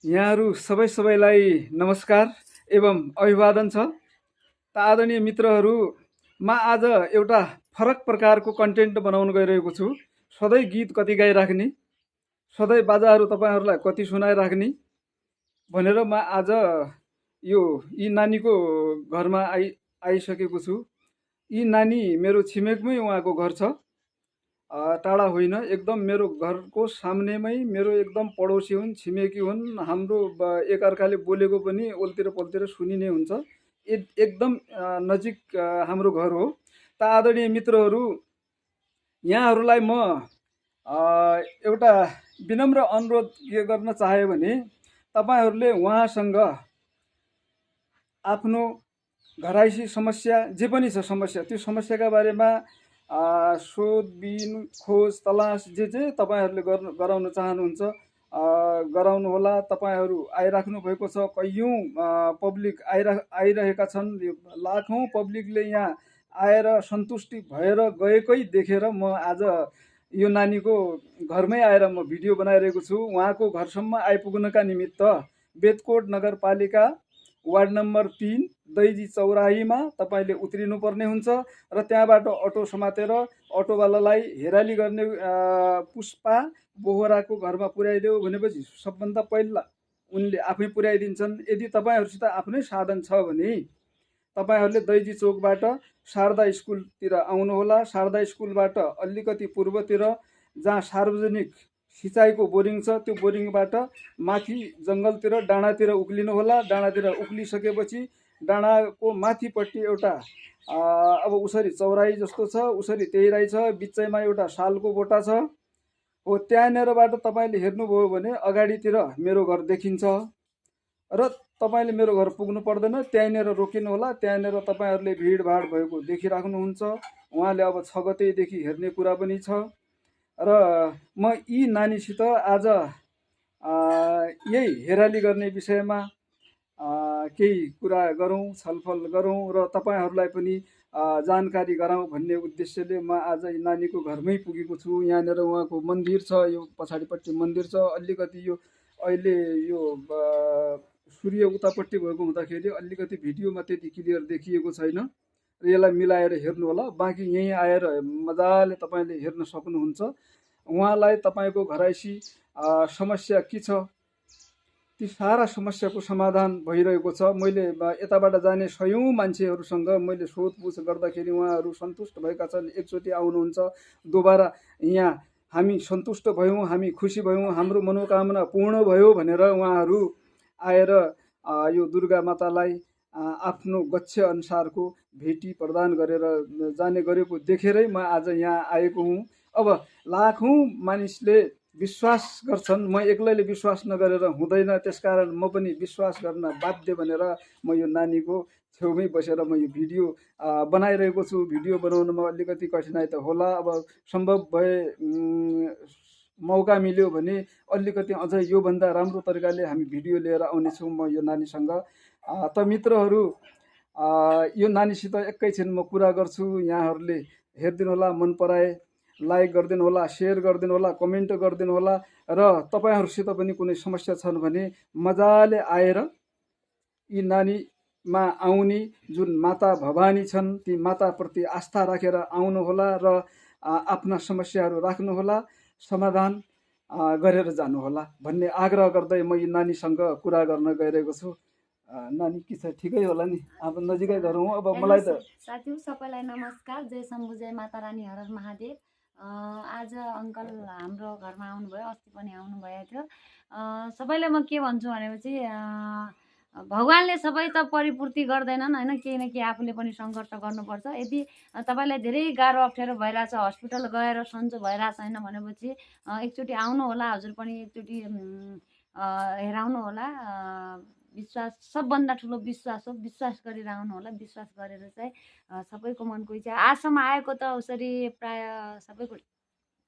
यहाँहरू सबैलाई नमस्कार एवं अभिवादन छ। त आदरणीय मित्रहरू, म आज एउटा फरक प्रकारको कन्टेन्ट बनाउन गइरहेको छु। सधैँ गीत कति गाइराख्ने, सधैँ बाजाहरू तपाईँहरूलाई कति सुनाइराख्ने भनेर म आज यो यी नानीको घरमा आइसकेको छु। यी नानी मेरो छिमेकमै उहाँको घर छ, टाढा होइन, एकदम मेरो घरको सामनेमै मेरो एकदम पडोसी हुन्, छिमेकी हुन्। हाम्रो एकअर्काले बोलेको पनि ओल्तिर पल्तिर सुनिने हुन्छ। एकदम नजिक हाम्रो घर हो। त आदरणीय मित्रहरू, यहाँहरूलाई म एउटा विनम्र अनुरोध के गर्न चाहे भने तपाईँहरूले उहाँसँग आफ्नो घराइसी समस्या जे पनि छ समस्या, त्यो समस्याका बारेमा सोधबिन खोज तलास जे तपाईँहरूले गराउन चाहनुहुन्छ गराउनुहोला। तपाईँहरू आइराख्नु भएको छ, कैयौँ पब्लिक आइरहेका छन्। लाखौँ पब्लिकले यहाँ आएर सन्तुष्टि भएर गएकै देखेर म आज यो नानीको घरमै आएर म भिडियो बनाइरहेको छु। उहाँको घरसम्म आइपुग्नका निमित्त बेतकोट नगरपालिका वार्ड नम्बर 3 दैजी चौराहीमा तपाईँले उत्रिनु पर्ने हुन्छ र त्यहाँबाट अटो समातेर अटोवालालाई हेराली गर्ने पुष्पा बोहराको घरमा पुर्याइदेऊ भनेपछि सबभन्दा पहिला उनले आफै पुर्याइदिन्छन्। यदि तपाईँहरूसित आफ्नै साधन छ भने तपाईँहरूले दैजी चोकबाट शारदा स्कुलतिर आउनुहोला। शारदा स्कुलबाट अलिकति पूर्वतिर जहाँ सार्वजनिक सिँचाइको बोरिङ छ, त्यो बोरिङबाट माथि जङ्गलतिर डाँडातिर उक्लिनुहोला। डाँडातिर उक्लिसकेपछि डाँडाको माथिपट्टि एउटा अब उसरी चौराही जस्तो छ, उसरी तेह्राइ छ, बिचैमा एउटा सालको बोटा छ हो। त्यहाँनिरबाट तपाईँले हेर्नुभयो भने अगाडितिर मेरो घर देखिन्छ र तपाईँले मेरो घर पुग्नु पर्दैन, त्यहीँनिर रोकिनु होला। त्यहाँनिर तपाईँहरूले भिडभाड भएको देखिराख्नुहुन्छ। उहाँले अब 6 गतेदेखि हेर्ने कुरा पनि छ र म यी नानीसित आज यही हेराली गर्ने विषयमा केही कुरा गरौँ, छलफल गरौँ र तपाईँहरूलाई पनि जानकारी गराउँ भन्ने उद्देश्यले म आज नानीको घरमै पुगेको छु। यहाँनिर उहाँको मन्दिर छ, यो पछाडिपट्टि मन्दिर छ। अलिकति यो अहिले यो सूर्य उतापट्टि भएको हुँदाखेरि अलिकति भिडियोमा त्यति क्लियर देखिएको छैन र यसलाई मिलाएर हेर्नु होला। बाँकी यहीँ आएर मजाले तपाईँले हेर्न सक्नुहुन्छ। उहाँलाई तपाईँको घराइसी समस्या के छ, ती सारा समस्याको समाधान भइरहेको छ। मैले यताबाट जाने सयौँ मान्छेहरूसँग मैले सोधपुछ गर्दाखेरि उहाँहरू सन्तुष्ट भएका छन्। एकचोटि आउनुहुन्छ, दोबारा यहाँ हामी सन्तुष्ट भयौँ, हामी खुसी भयौँ, हाम्रो मनोकामना पूर्ण भयो भनेर उहाँहरू आएर यो दुर्गा मातालाई आफ्नो गच्छ अनुसारको भेटी प्रदान गरेर जाने गरेको देखेरै म आज यहाँ आएको हुँ। अब लाखौँ मानिसले विश्वास गर्छन्, म एक्लैले विश्वास नगरेर हुँदैन, त्यसकारण म पनि विश्वास गर्न बाध्य भनेर म यो नानीको छेउमै बसेर म यो भिडियो बनाइरहेको छु। भिडियो बनाउनमा अलिकति कठिनाइ त होला। अब सम्भव भए मौका मिल्यो भने अलिकति अझ योभन्दा राम्रो तरिकाले हामी भिडियो लिएर आउनेछौँ म यो नानीसँग। त मित्रहरू, यो नानीसित एकैछिन म कुरा गर्छु। यहाँहरूले हेरिदिनु होला, मन पराए लाइक गरिदिनु होला, सेयर गरिदिनु होला, कमेन्ट गरिदिनु होला र तपाईँहरूसित पनि कुनै समस्या छन् भने मजाले आएर यी नानीमा आउने जुन माता भवानी छन्, ती माताप्रति आस्था राखेर आउनुहोला र आफ्ना समस्याहरू राख्नुहोला, समाधान गरेर जानुहोला भन्ने आग्रह गर्दै म यी नानीसँग कुरा गर्न गइरहेको छु। नानी के छ, ठिकै होला नि? अब नजिकै गरौँ। अब मलाई त साथीहरू सबैलाई नमस्कार, जय शम्भु, जय माता रानी, हर हर महादेव। आज अङ्कल हाम्रो घरमा आउनुभयो, अस्ति पनि आउनुभएको थियो। सबैलाई म के भन्छु भनेपछि भगवान्ले सबै त परिपूर्ति गर्दैनन् होइन, केही न केही आफूले पनि सङ्घर्ष गर्नुपर्छ। यदि तपाईँलाई धेरै गाह्रो अप्ठ्यारो भइरहेछ, हस्पिटल गएर सन्चो भइरहेछ होइन भनेपछि एकचोटि आउनु होला, हजुर पनि एकचोटि हेराउनु होला। विश्वास सबभन्दा ठुलो विश्वास हो, विश्वास गरेर आउनु होला। विश्वास गरेर चाहिँ सबैको मनको इच्छा आजसम्म आएको त उसरी प्राय सबैको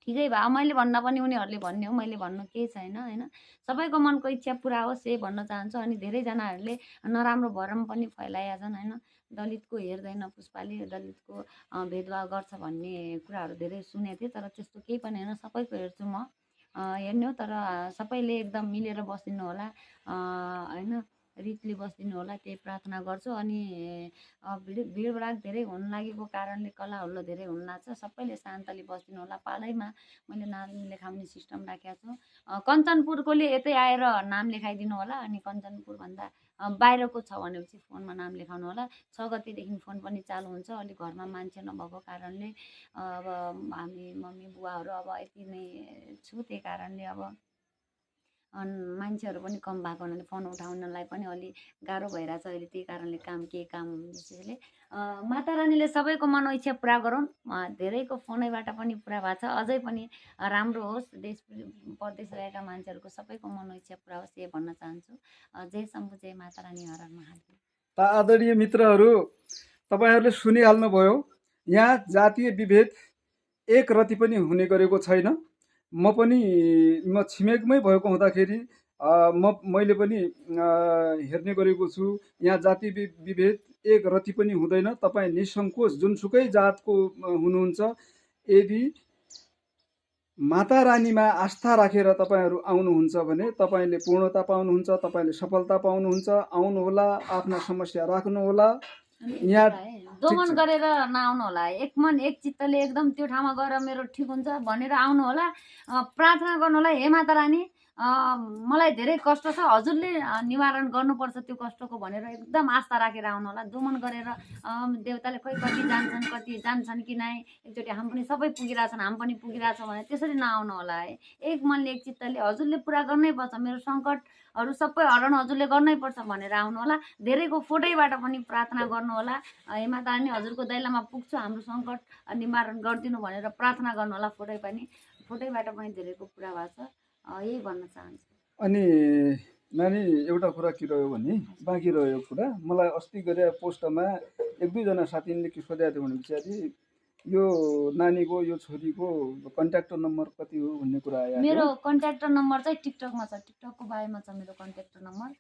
ठिकै भयो। मैले भन्न पनि उनीहरूले भन्ने हो, मैले भन्नु केही छैन होइन। सबैको मनको इच्छा पुरा होस् यही भन्न चाहन्छु। अनि धेरैजनाहरूले नराम्रो भरम पनि फैलाएका छन् होइन। दलितको हेर्दैन पुष्पाले, दलितको भेदभाव गर्छ भन्ने कुराहरू धेरै सुनेको थिएँ, तर त्यस्तो केही पनि होइन। सबैको हेर्छु म। हेर्ने हो। तर सबैले एकदम मिलेर बसिदिनु होला होइन, रितले बसिदिनु होला, त्यही प्रार्थना गर्छु। अनि भिडभाड धेरै हुन लागेको कारणले कलहल्लो धेरै हुन लाग्छ, सबैले शान्तले बसिदिनु होला। पालैमा मैले नाम लेखाउने सिस्टम राखेको छु। कञ्चनपुरकोले यतै आएर नाम लेखाइदिनु होला। अनि कञ्चनपुरभन्दा बाहिरको छ भनेपछि फोनमा नाम लेखाउनु होला। 6 गतेदेखि फोन पनि चालु हुन्छ। अलिक घरमा मान्छे नभएको कारणले अब हामी मम्मी बुवाहरू अब यति नै छु, त्यही कारणले अब मान्छेहरू पनि कम भएको हुनाले फोन उठाउनलाई पनि अलि गाह्रो भइरहेछ अहिले। त्यही कारणले केही काम विशेषले माता रानीले सबैको मनोइच्छा पुरा गरून्। धेरैको फोनैबाट पनि पुरा भएको छ, अझै पनि राम्रो होस्। देश परदेश रहेका मान्छेहरूको सबैको मनोइच्छा पुरा होस्, यही भन्न चाहन्छु। जय शम्भु, जय माता रानी, हर हर महादेव। त आदरणीय मित्रहरू, तपाईँहरूले सुनिहाल्नुभयो, यहाँ जातीय विभेद एक रति पनि हुने गरेको छैन। म छिमेकमै भएको हुँदाखेरि मैले पनि हेर्ने गरेको छु। यहाँ जातीय विभेद एक रति पनि हुँदैन। तपाईँ निसङ्कोच जुनसुकै जातको हुनुहुन्छ, यदि माता रानीमा आस्था राखेर तपाईँहरू आउनुहुन्छ भने तपाईँले पूर्णता पाउनुहुन्छ, तपाईँले सफलता पाउनुहुन्छ। आउनुहोला, आफ्ना समस्या राख्नुहोला। यहाँ दोमन गरेर नआउनु होला, एक मन एक चित्तले एकदम त्यो ठाउँमा गएर मेरो ठिक हुन्छ भनेर आउनु होला। प्रार्थना गर्नु होला, हे माता रानी मलाई धेरै कष्ट छ, हजुरले निवारण गर्नुपर्छ त्यो कष्टको भनेर एकदम आस्था राखेर आउनु होला। दोमन गरेर देवताले खोइ कति जान्छन् कति जान्छन् कि नै, एकचोटि हामी पनि सबै पुगिरहेछन्, हामी पनि पुगिरहेछौँ भने त्यसरी नआउनु होला है। एक मनले एक चित्तले हजुरले पुरा गर्नै पर्छ, मेरो सङ्कटहरू सबै हरण हजुरले गर्नै पर्छ भनेर आउनु होला। धेरैको फोटैबाट पनि प्रार्थना गर्नु होला, हे माता रानी हजुरको दैलामा पुग्छु, हाम्रो सङ्कट निवारण गरिदिनु भनेर प्रार्थना गर्नु होला। फोटैबाट पनि धेरैको पुरा भएको छ, यही भन्न चाहन्छु। अनि नानी एउटा कुरा के रह्यो भने बाँकी रह्यो कुरा, मलाई अस्ति गरे पोस्टमा एक दुईजना साथीले के सोधेको थियो भने पछाडि यो नानीको यो छोरीको कन्ट्याक्टर नम्बर कति हो भन्ने कुरा आयो। मेरो कन्ट्याक्टर नम्बर चाहिँ टिकटकमा छ, टिकटकको बायोमा छ मेरो कन्ट्याक्टर नम्बर।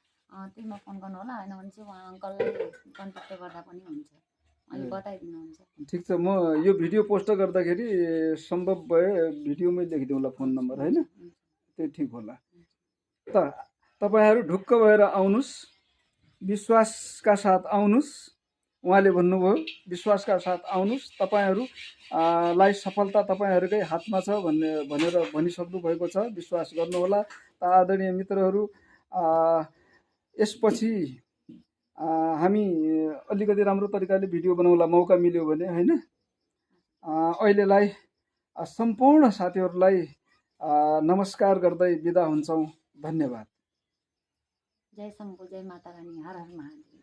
त्यसमा फोन गर्नु होला, होइन भने चाहिँ उहाँ अङ्कललाई कन्ट्याक्ट गर्दा पनि हुन्छ, अनि बताइदिनुहुन्छ। ठिक छ, म यो भिडियो पोस्ट गर्दाखेरि सम्भव भए भिडियोमै लेखिदिउँ होला फोन नम्बर, होइन? त्यो ठिक होला। त तपाईँहरू ढुक्क भएर आउनुहोस्, विश्वासका साथ आउनुहोस्। उहाँले भन्नुभयो विश्वासका साथ आउनुहोस्, तपाईँहरूलाई सफलता तपाईँहरूकै हातमा छ भनेर भनिसक्नु भएको छ। विश्वास गर्नुहोला। त आदरणीय मित्रहरू, यसपछि हामी अलिकति राम्रो तरिकाले भिडियो बनाउला मौका मिल्यो भने, होइन? अहिलेलाई सम्पूर्ण साथीहरूलाई नमस्कार गर्दै बिदा हुन्छौँ। धन्यवाद। जय शम्भु, जय माता रानी, हर हर महादेव।